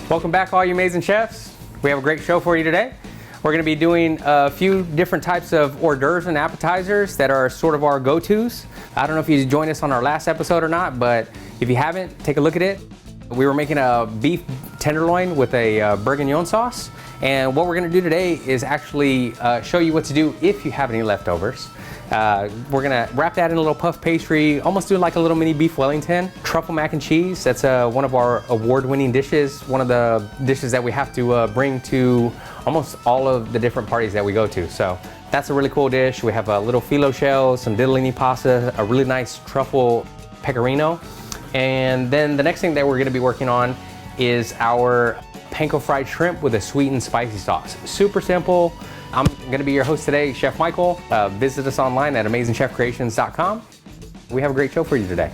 Welcome back, all you Amazen chefs. We have a great show for you today. We're going to be doing a few different types of hors d'oeuvres and appetizers that are sort of our go-tos. I don't know if you joined us on our last episode or not, but if you haven't, take a look at it. We were making a beef tenderloin with a bourguignon sauce, and what we're going to do today is actually show you what to do if you have any leftovers. We're gonna wrap that in a little puff pastry, almost do like a little mini beef Wellington. Truffle mac and cheese, that's one of our award-winning dishes, one of the dishes that we have to bring to almost all of the different parties that we go to. So that's a really cool dish. We have a little phyllo shells, some ditalini pasta, a really nice truffle pecorino. And then the next thing that we're gonna be working on is our panko fried shrimp with a sweet and spicy sauce. Super simple. I'm gonna be your host today, Chef Michael. Visit us online at AmazenChefCreations.com. We have a great show for you today.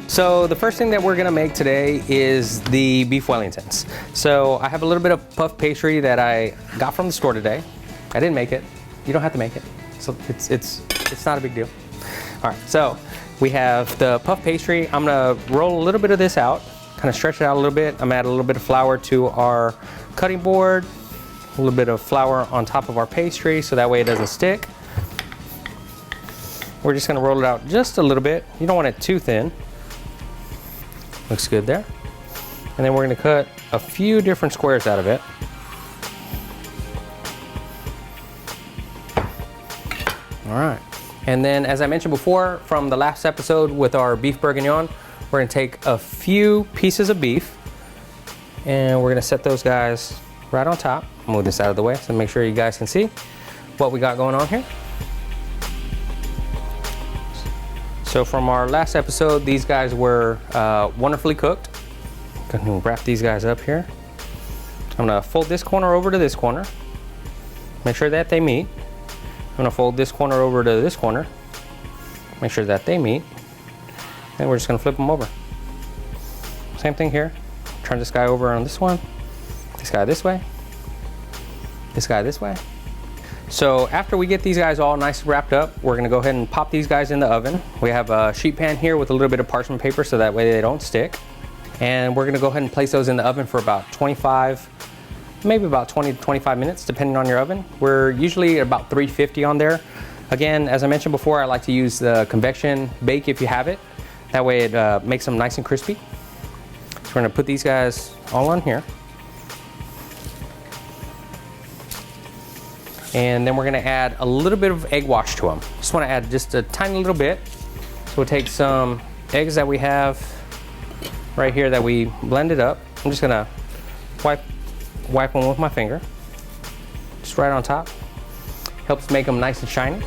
So the first thing that we're gonna make today is the beef Wellingtons. So I have a little bit of puff pastry that I got from the store today. I didn't make it. You don't have to make it. So it's not a big deal. All right, so we have the puff pastry. I'm gonna roll a little bit of this out, kind of stretch it out a little bit. I'm gonna add a little bit of flour to our cutting board, a little bit of flour on top of our pastry so that way it doesn't stick. We're just gonna roll it out just a little bit. You don't want it too thin. Looks good there. And then we're gonna cut a few different squares out of it. All right. And then, as I mentioned before, from the last episode with our beef bourguignon, we're gonna take a few pieces of beef and we're gonna set those guys right on top. Move this out of the way so make sure you guys can see what we got going on here. So from our last episode, these guys were wonderfully cooked. Gonna wrap these guys up here. I'm gonna fold this corner over to this corner. Make sure that they meet. I'm gonna fold this corner over to this corner. Make sure that they meet. And we're just gonna flip them over. Same thing here. Turn this guy over on this one. This guy this way. This guy this way. So after we get these guys all nice wrapped up, we're gonna go ahead and pop these guys in the oven. We have a sheet pan here with a little bit of parchment paper so that way they don't stick. And we're gonna go ahead and place those in the oven for about 25, maybe about 20 to 25 minutes, depending on your oven. We're usually about 350 on there. Again, as I mentioned before, I like to use the convection bake if you have it. That way it makes them nice and crispy. So we're gonna put these guys all on here. And then we're gonna add a little bit of egg wash to them. Just wanna add just a tiny little bit. So we'll take some eggs that we have right here that we blended up. I'm just gonna wipe them with my finger. Just right on top. Helps make them nice and shiny.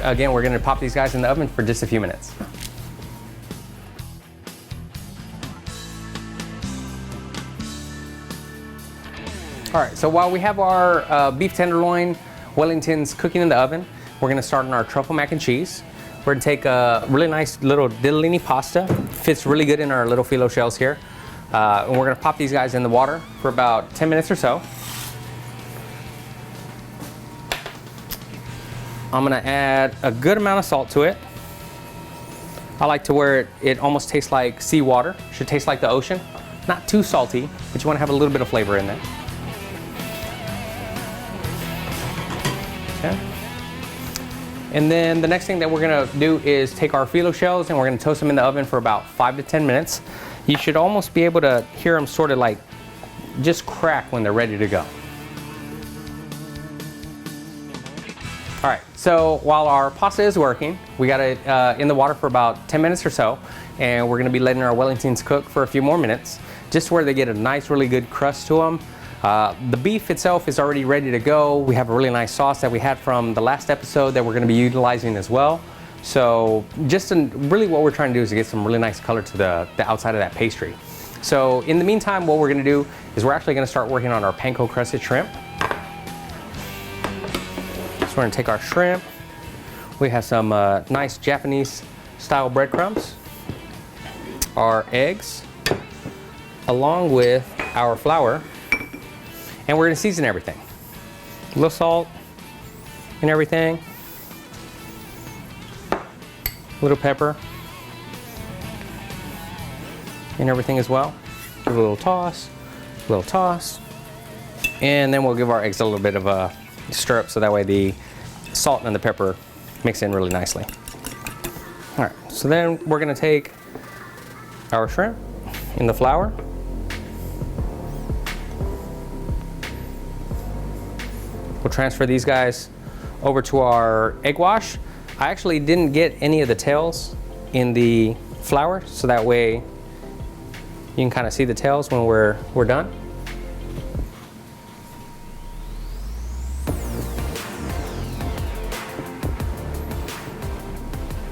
Again, we're gonna pop these guys in the oven for just a few minutes. All right, so while we have our beef tenderloin Wellingtons cooking in the oven, we're gonna start on our truffle mac and cheese. We're gonna take a really nice little ditalini pasta. Fits really good in our little phyllo shells here. And we're gonna pop these guys in the water for about 10 minutes or so. I'm gonna add a good amount of salt to it. I like to where it almost tastes like seawater. Should taste like the ocean. Not too salty, but you wanna have a little bit of flavor in there. Okay. And then the next thing that we're gonna do is take our phyllo shells and we're gonna toast them in the oven for about 5 to 10 minutes. You should almost be able to hear them sort of like just crack when they're ready to go. All right, so while our pasta is working, we got it in the water for about 10 minutes or so, and we're gonna be letting our Wellingtons cook for a few more minutes, just where they get a nice, really good crust to them. The beef itself is already ready to go. We have a really nice sauce that we had from the last episode that we're gonna be utilizing as well. So really what we're trying to do is to get some really nice color to the outside of that pastry. So in the meantime, what we're gonna do is we're actually gonna start working on our panko crusted shrimp. So we're gonna take our shrimp. We have some nice Japanese style breadcrumbs, our eggs, along with our flour, and we're gonna season everything. A little salt and everything, a little pepper and everything as well. Give it a little toss, and then we'll give our eggs a little bit of a stir up so that way the salt and the pepper mix in really nicely. All right, so then we're gonna take our shrimp in the flour. We'll transfer these guys over to our egg wash. I actually didn't get any of the tails in the flour, so that way you can kind of see the tails when we're done.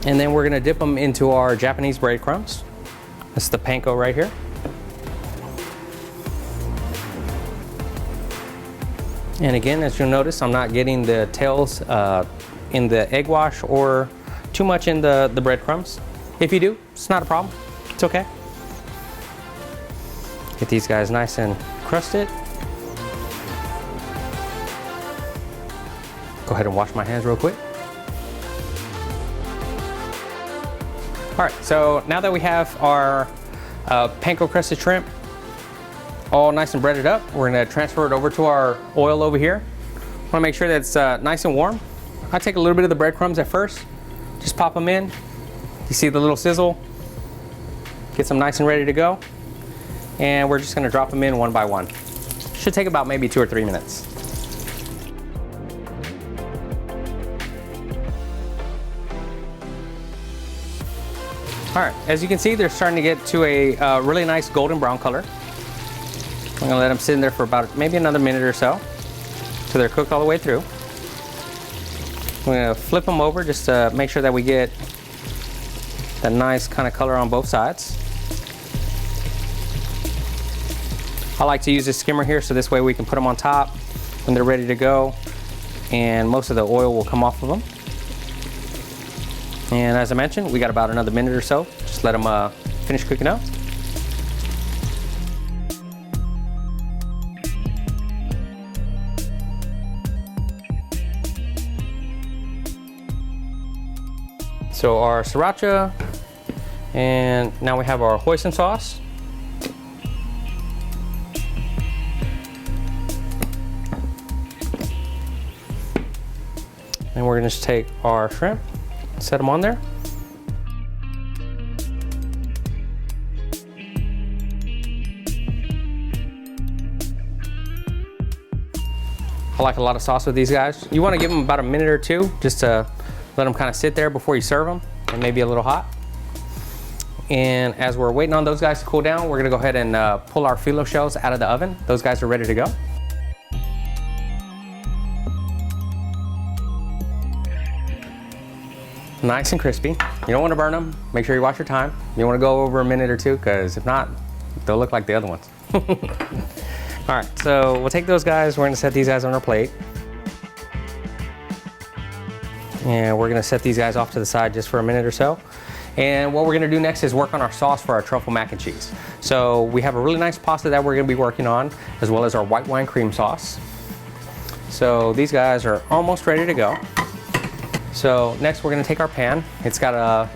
And then we're gonna dip them into our Japanese breadcrumbs. That's the panko right here. And again, as you'll notice, I'm not getting the tails in the egg wash or too much in the breadcrumbs. If you do, it's not a problem, it's okay. Get these guys nice and crusted. Go ahead and wash my hands real quick. All right, so now that we have our panko crusted shrimp all nice and breaded up, we're gonna transfer it over to our oil over here. Wanna make sure that it's nice and warm. I take a little bit of the breadcrumbs at first, just pop them in. You see the little sizzle? Get them nice and ready to go. And we're just gonna drop them in one by one. Should take about maybe 2 or 3 minutes. All right, as you can see, they're starting to get to a really nice golden brown color. I'm gonna let them sit in there for about maybe another minute or so, so they're cooked all the way through. We're gonna flip them over just to make sure that we get that nice kind of color on both sides. I like to use this skimmer here, so this way we can put them on top when they're ready to go, and most of the oil will come off of them. And as I mentioned, we got about another minute or so. Just let them finish cooking up. So our sriracha, and now we have our hoisin sauce. And we're gonna just take our shrimp, set them on there. I like a lot of sauce with these guys. You want to give them about a minute or two just to let them kind of sit there before you serve them, and maybe a little hot. And as we're waiting on those guys to cool down, we're gonna go ahead and pull our phyllo shells out of the oven. Those guys are ready to go. Nice and crispy. You don't want to burn them. Make sure you watch your time. You want to go over a minute or two, because if not, they'll look like the other ones. All right, so we'll take those guys. We're gonna set these guys on our plate. And we're gonna set these guys off to the side just for a minute or so. And what we're gonna do next is work on our sauce for our truffle mac and cheese. So we have a really nice pasta that we're gonna be working on, as well as our white wine cream sauce. So these guys are almost ready to go. So next we're gonna take our pan. It's got a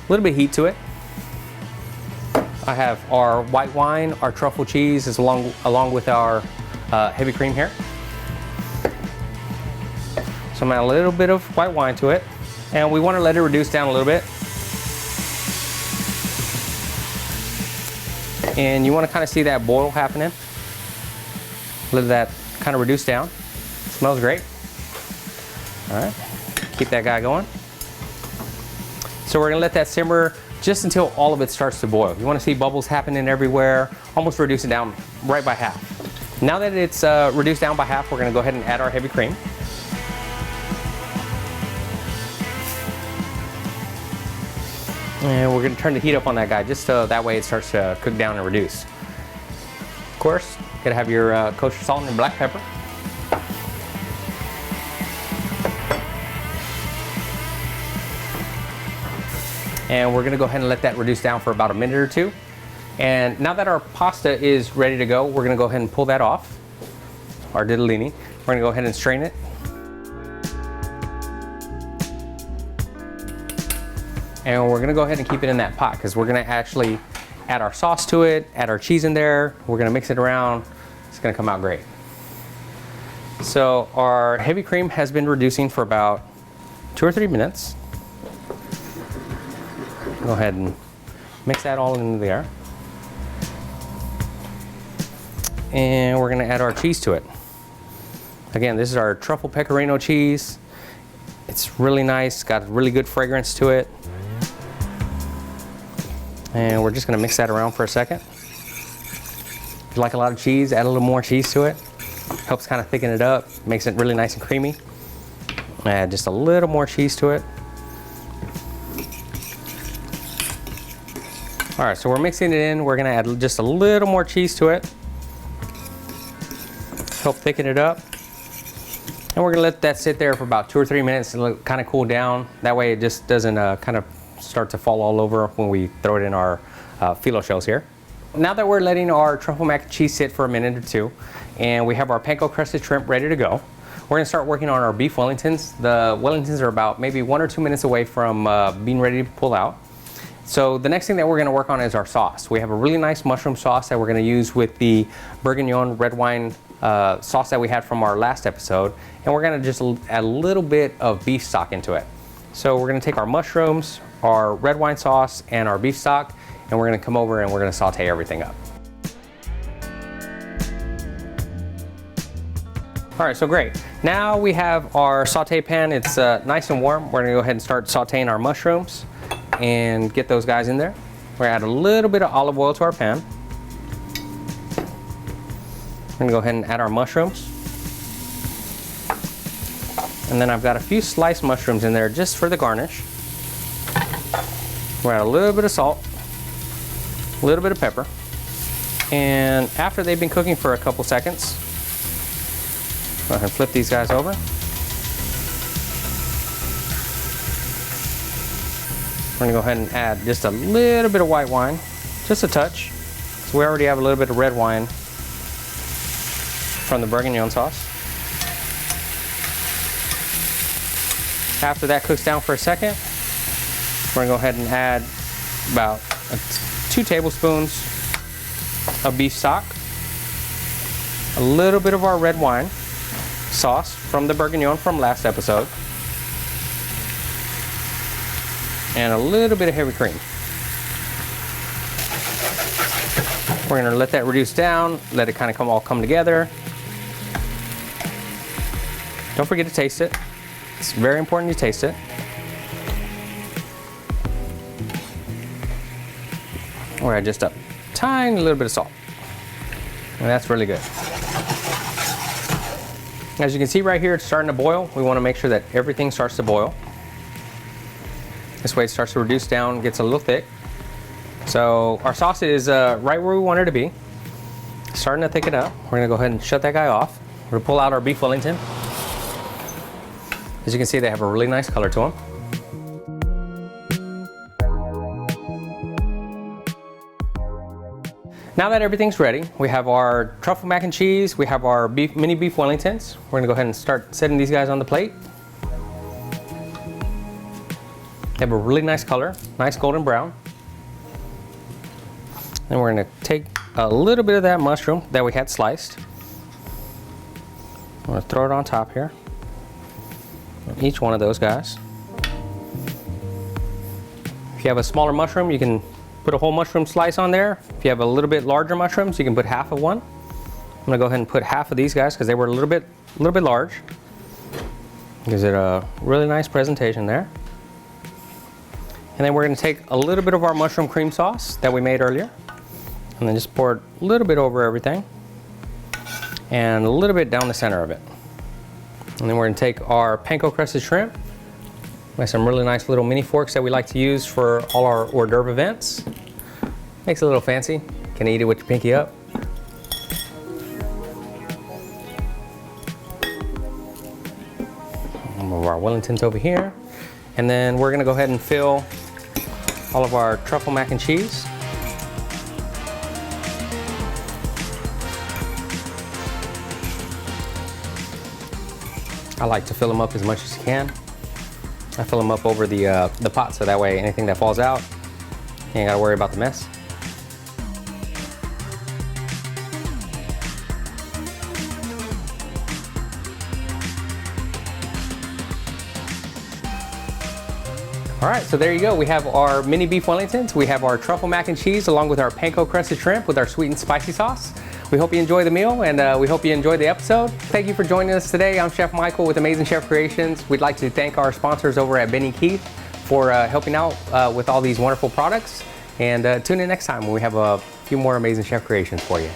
little bit of heat to it. I have our white wine, our truffle cheese is along with our heavy cream here. So I'm gonna add a little bit of white wine to it, and we wanna let it reduce down a little bit. And you wanna kinda see that boil happening. Let that kinda reduce down. Smells great. All right. Keep that guy going. So we're gonna let that simmer just until all of it starts to boil. You wanna see bubbles happening everywhere, almost reduce it down right by half. Now that it's reduced down by half, we're gonna go ahead and add our heavy cream. And we're gonna turn the heat up on that guy just so that way it starts to cook down and reduce. Of course, you gotta have your kosher salt and black pepper. And we're gonna go ahead and let that reduce down for about a minute or two. And now that our pasta is ready to go, we're gonna go ahead and pull that off, our ditalini. We're gonna go ahead and strain it. And we're gonna go ahead and keep it in that pot because we're gonna actually add our sauce to it, add our cheese in there. We're gonna mix it around. It's gonna come out great. So our heavy cream has been reducing for about 2 or 3 minutes. Go ahead and mix that all into there. And we're gonna add our cheese to it. Again, this is our truffle pecorino cheese. It's really nice, got a really good fragrance to it. And we're just gonna mix that around for a second. If you like a lot of cheese, add a little more cheese to it. Helps kind of thicken it up, makes it really nice and creamy. Add just a little more cheese to it. All right, so we're mixing it in. We're gonna add just a little more cheese to it. Help thicken it up. And we're gonna let that sit there for about 2 or 3 minutes and kind of cool down. That way it just doesn't kind of start to fall all over when we throw it in our phyllo shells here. Now that we're letting our truffle mac and cheese sit for a minute or two, and we have our panko crusted shrimp ready to go, we're gonna start working on our beef Wellingtons. The Wellingtons are about maybe 1 or 2 minutes away from being ready to pull out. So the next thing that we're gonna work on is our sauce. We have a really nice mushroom sauce that we're gonna use with the bourguignon red wine sauce that we had from our last episode. And we're gonna just add a little bit of beef stock into it. So we're gonna take our mushrooms, our red wine sauce, and our beef stock, and we're gonna come over and we're gonna saute everything up. All right, so great. Now we have our saute pan. It's nice and warm. We're gonna go ahead and start sauteing our mushrooms and get those guys in there. We're gonna add a little bit of olive oil to our pan. We're gonna go ahead and add our mushrooms. And then I've got a few sliced mushrooms in there just for the garnish. We're gonna add a little bit of salt, a little bit of pepper. And after they've been cooking for a couple seconds, go ahead and flip these guys over. We're gonna go ahead and add just a little bit of white wine, just a touch. So we already have a little bit of red wine from the bourguignon sauce. After that cooks down for a second, we're gonna go ahead and add about 2 tablespoons of beef stock, a little bit of our red wine sauce from the bourguignon from last episode, and a little bit of heavy cream. We're gonna let that reduce down, let it kind of all come together. Don't forget to taste it. It's very important you taste it. We're at just a tiny little bit of salt. And that's really good. As you can see right here, it's starting to boil. We want to make sure that everything starts to boil. This way it starts to reduce down, gets a little thick. So our sauce is right where we want it to be. Starting to thicken up. We're gonna go ahead and shut that guy off. We're gonna pull out our beef Wellington. As you can see, they have a really nice color to them. Now that everything's ready, we have our truffle mac and cheese, we have our mini beef Wellingtons. We're gonna go ahead and start setting these guys on the plate. They have a really nice color, nice golden brown. Then we're gonna take a little bit of that mushroom that we had sliced. I'm gonna throw it on top here. Each one of those guys. If you have a smaller mushroom, you can put a whole mushroom slice on there. If you have a little bit larger mushrooms, you can put half of one. I'm gonna go ahead and put half of these guys because they were a little bit large. Gives it a really nice presentation there. And then we're gonna take a little bit of our mushroom cream sauce that we made earlier, and then just pour it a little bit over everything, and a little bit down the center of it. And then we're gonna take our panko crusted shrimp. We have some really nice little mini forks that we like to use for all our hors d'oeuvre events. Makes it a little fancy. Can eat it with your pinky up. Some of our Wellingtons over here. And then we're gonna go ahead and fill all of our truffle mac and cheese. I like to fill them up as much as you can. I fill them up over the pot so that way anything that falls out, you ain't gotta worry about the mess. All right, so there you go. We have our mini beef Wellingtons. We have our truffle mac and cheese along with our panko crusted shrimp with our sweet and spicy sauce. We hope you enjoy the meal, and we hope you enjoyed the episode. Thank you for joining us today. I'm Chef Michael with Amazen Chef Creations. We'd like to thank our sponsors over at Benny Keith for helping out with all these wonderful products. And tune in next time when we have a few more Amazen Chef Creations for you.